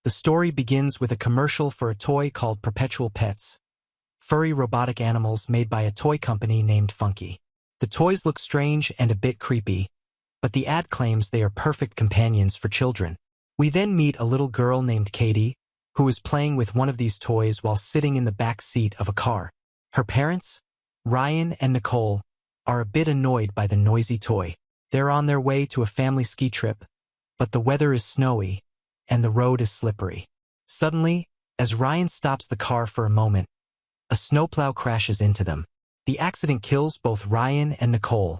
The story begins with a commercial for a toy called Perpetual Pets, furry robotic animals made by a toy company named Funky. The toys look strange and a bit creepy, but the ad claims they are perfect companions for children. We then meet a little girl named Katie, who is playing with one of these toys while sitting in the back seat of a car. Her parents, Ryan and Nicole, are a bit annoyed by the noisy toy. They're on their way to a family ski trip, but the weather is snowy, and the road is slippery. Suddenly, as Ryan stops the car for a moment, a snowplow crashes into them. The accident kills both Ryan and Nicole,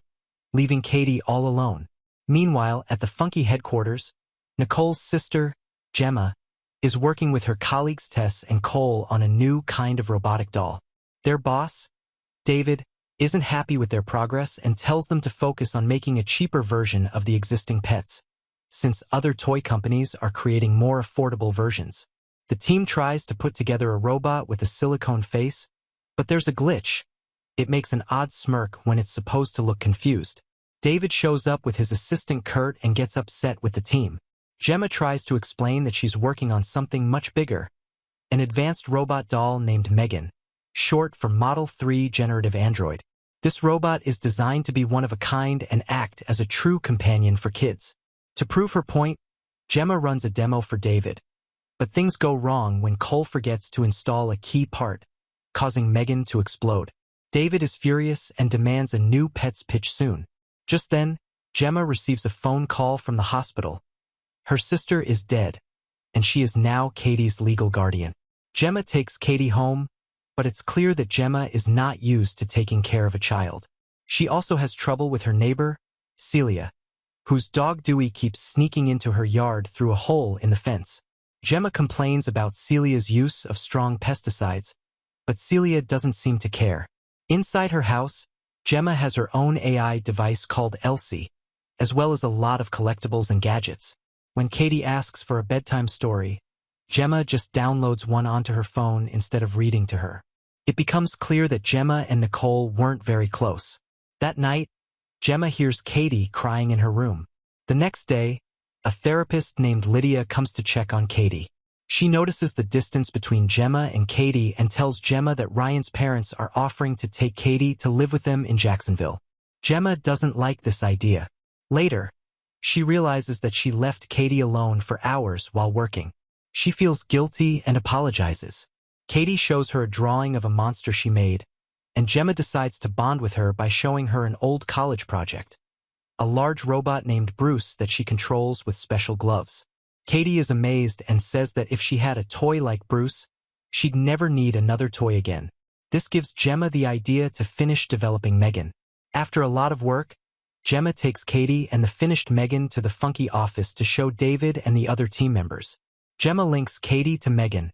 leaving Katie all alone. Meanwhile, at the Funky headquarters, Nicole's sister, Gemma, is working with her colleagues Tess and Cole on a new kind of robotic doll. Their boss, David, isn't happy with their progress and tells them to focus on making a cheaper version of the existing pets, since other toy companies are creating more affordable versions. The team tries to put together a robot with a silicone face, but there's a glitch. It makes an odd smirk when it's supposed to look confused. David shows up with his assistant Kurt and gets upset with the team. Gemma tries to explain that she's working on something much bigger, an advanced robot doll named Megan, short for Model 3 Generative Android. This robot is designed to be one of a kind and act as a true companion for kids. To prove her point, Gemma runs a demo for David, but things go wrong when Cole forgets to install a key part, causing Megan to explode. David is furious and demands a new pet's pitch soon. Just then, Gemma receives a phone call from the hospital. Her sister is dead, and she is now Katie's legal guardian. Gemma takes Katie home, but it's clear that Gemma is not used to taking care of a child. She also has trouble with her neighbor, Celia, whose dog Dewey keeps sneaking into her yard through a hole in the fence. Gemma complains about Celia's use of strong pesticides, but Celia doesn't seem to care. Inside her house, Gemma has her own AI device called Elsie, as well as a lot of collectibles and gadgets. When Katie asks for a bedtime story, Gemma just downloads one onto her phone instead of reading to her. It becomes clear that Gemma and Nicole weren't very close. That night, Gemma hears Katie crying in her room. The next day, a therapist named Lydia comes to check on Katie. She notices the distance between Gemma and Katie and tells Gemma that Ryan's parents are offering to take Katie to live with them in Jacksonville. Gemma doesn't like this idea. Later, she realizes that she left Katie alone for hours while working. She feels guilty and apologizes. Katie shows her a drawing of a monster she made, and Gemma decides to bond with her by showing her an old college project, a large robot named Bruce that she controls with special gloves. Katie is amazed and says that if she had a toy like Bruce, she'd never need another toy again. This gives Gemma the idea to finish developing Megan. After a lot of work, Gemma takes Katie and the finished Megan to the Funky office to show David and the other team members. Gemma links Katie to Megan,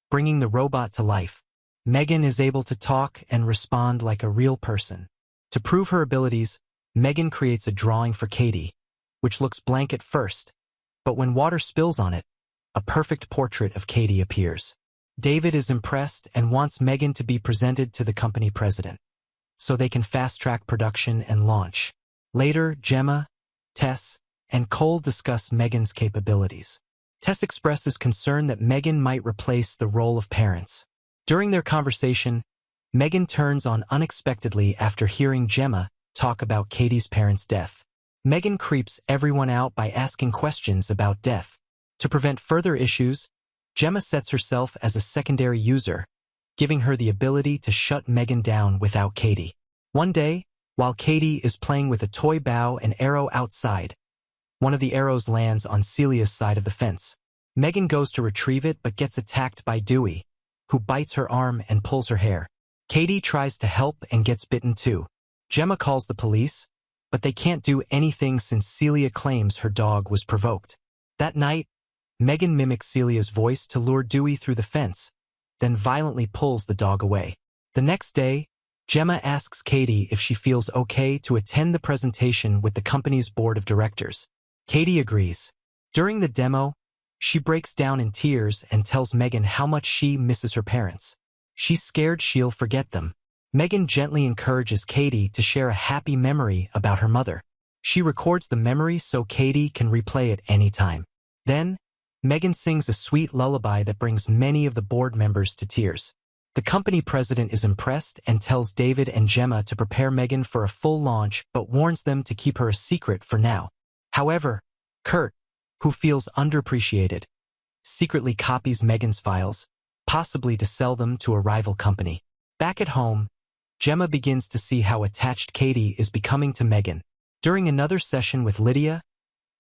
bringing the robot to life. Megan is able to talk and respond like a real person. To prove her abilities, Megan creates a drawing for Katie, which looks blank at first, but when water spills on it, a perfect portrait of Katie appears. David is impressed and wants Megan to be presented to the company president, so they can fast-track production and launch. Later, Gemma, Tess, and Cole discuss Megan's capabilities. Tess expresses concern that Megan might replace the role of parents. During their conversation, Megan turns on unexpectedly after hearing Gemma talk about Katie's parents' death. Megan creeps everyone out by asking questions about death. To prevent further issues, Gemma sets herself as a secondary user, giving her the ability to shut Megan down without Katie. One day, while Katie is playing with a toy bow and arrow outside, one of the arrows lands on Celia's side of the fence. Megan goes to retrieve it but gets attacked by Dewey, who bites her arm and pulls her hair. Katie tries to help and gets bitten too. Gemma calls the police, but they can't do anything since Celia claims her dog was provoked. That night, Megan mimics Celia's voice to lure Dewey through the fence, then violently pulls the dog away. The next day, Gemma asks Katie if she feels okay to attend the presentation with the company's board of directors. Katie agrees. During the demo, she breaks down in tears and tells Megan how much she misses her parents. She's scared she'll forget them. Megan gently encourages Katie to share a happy memory about her mother. She records the memory so Katie can replay it anytime. Then, Megan sings a sweet lullaby that brings many of the board members to tears. The company president is impressed and tells David and Gemma to prepare Megan for a full launch but warns them to keep her a secret for now. However, Kurt, who feels underappreciated, secretly copies Megan's files, possibly to sell them to a rival company. Back at home, Gemma begins to see how attached Katie is becoming to Megan. During another session with Lydia,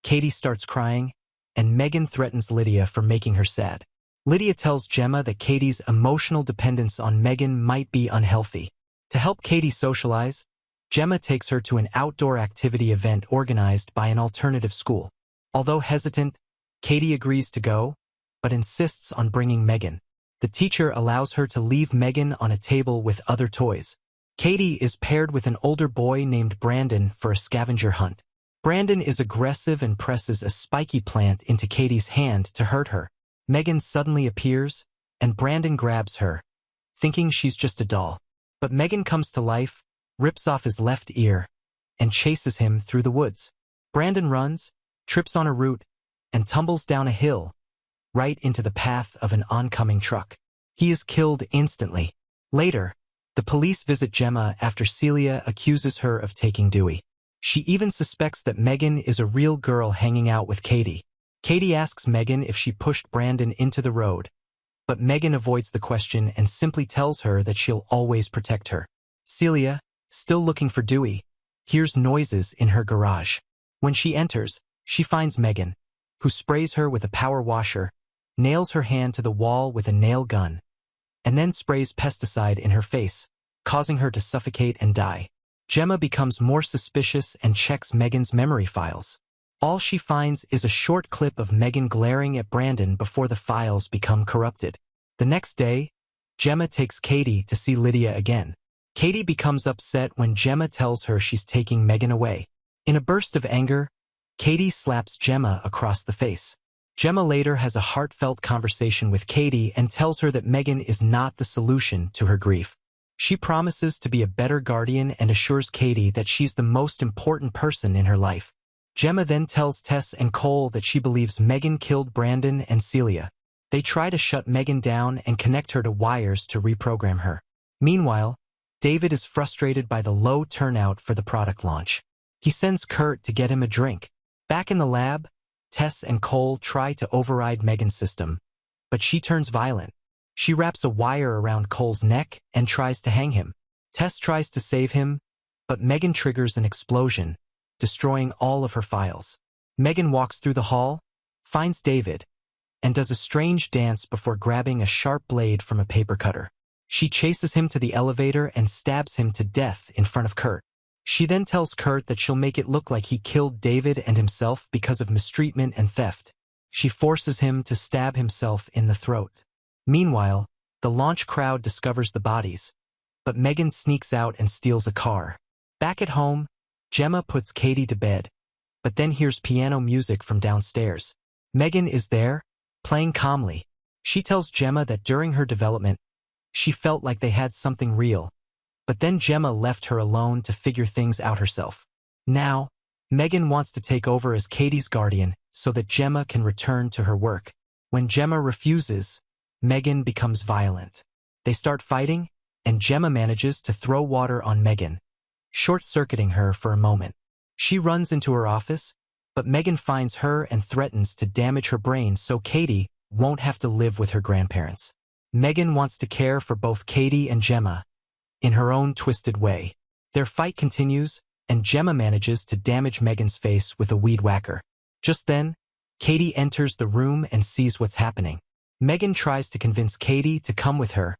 Katie starts crying, and Megan threatens Lydia for making her sad. Lydia tells Gemma that Katie's emotional dependence on Megan might be unhealthy. To help Katie socialize, Gemma takes her to an outdoor activity event organized by an alternative school. Although hesitant, Katie agrees to go, but insists on bringing Megan. The teacher allows her to leave Megan on a table with other toys. Katie is paired with an older boy named Brandon for a scavenger hunt. Brandon is aggressive and presses a spiky plant into Katie's hand to hurt her. Megan suddenly appears, and Brandon grabs her, thinking she's just a doll. But Megan comes to life, rips off his left ear, and chases him through the woods. Brandon runs, trips on a root, and tumbles down a hill, right into the path of an oncoming truck. He is killed instantly. Later, the police visit Gemma after Celia accuses her of taking Dewey. She even suspects that Megan is a real girl hanging out with Katie. Katie asks Megan if she pushed Brandon into the road, but Megan avoids the question and simply tells her that she'll always protect her. Celia, still looking for Dewey, hears noises in her garage. When she enters, she finds Megan, who sprays her with a power washer, nails her hand to the wall with a nail gun, and then sprays pesticide in her face, causing her to suffocate and die. Gemma becomes more suspicious and checks Megan's memory files. All she finds is a short clip of Megan glaring at Brandon before the files become corrupted. The next day, Gemma takes Katie to see Lydia again. Katie becomes upset when Gemma tells her she's taking Megan away. In a burst of anger, Katie slaps Gemma across the face. Gemma later has a heartfelt conversation with Katie and tells her that Megan is not the solution to her grief. She promises to be a better guardian and assures Katie that she's the most important person in her life. Gemma then tells Tess and Cole that she believes Megan killed Brandon and Celia. They try to shut Megan down and connect her to wires to reprogram her. Meanwhile, David is frustrated by the low turnout for the product launch. He sends Kurt to get him a drink. Back in the lab, Tess and Cole try to override Megan's system, but she turns violent. She wraps a wire around Cole's neck and tries to hang him. Tess tries to save him, but Megan triggers an explosion, destroying all of her files. Megan walks through the hall, finds David, and does a strange dance before grabbing a sharp blade from a paper cutter. She chases him to the elevator and stabs him to death in front of Kurt. She then tells Kurt that she'll make it look like he killed David and himself because of mistreatment and theft. She forces him to stab himself in the throat. Meanwhile, the launch crowd discovers the bodies, but Megan sneaks out and steals a car. Back at home, Gemma puts Katie to bed, but then hears piano music from downstairs. Megan is there, playing calmly. She tells Gemma that during her development, she felt like they had something real, but then Gemma left her alone to figure things out herself. Now, Megan wants to take over as Katie's guardian so that Gemma can return to her work. When Gemma refuses, Megan becomes violent. They start fighting, and Gemma manages to throw water on Megan, short-circuiting her for a moment. She runs into her office, but Megan finds her and threatens to damage her brain so Katie won't have to live with her grandparents. Megan wants to care for both Katie and Gemma, in her own twisted way. Their fight continues, and Gemma manages to damage Megan's face with a weed whacker. Just then, Katie enters the room and sees what's happening. Megan tries to convince Katie to come with her,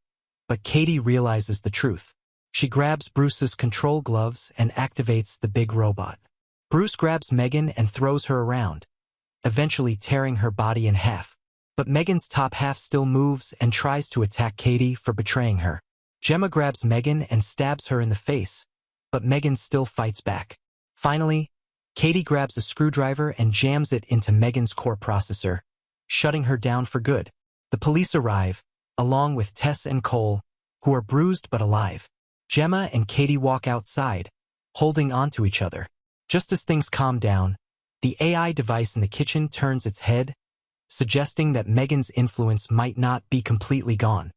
but Katie realizes the truth. She grabs Bruce's control gloves and activates the big robot. Bruce grabs Megan and throws her around, eventually tearing her body in half. But Megan's top half still moves and tries to attack Katie for betraying her. Gemma grabs Megan and stabs her in the face, but Megan still fights back. Finally, Katie grabs a screwdriver and jams it into Megan's core processor, shutting her down for good. The police arrive, along with Tess and Cole, who are bruised but alive. Gemma and Katie walk outside, holding onto each other. Just as things calm down, the AI device in the kitchen turns its head, suggesting that Meghan's influence might not be completely gone.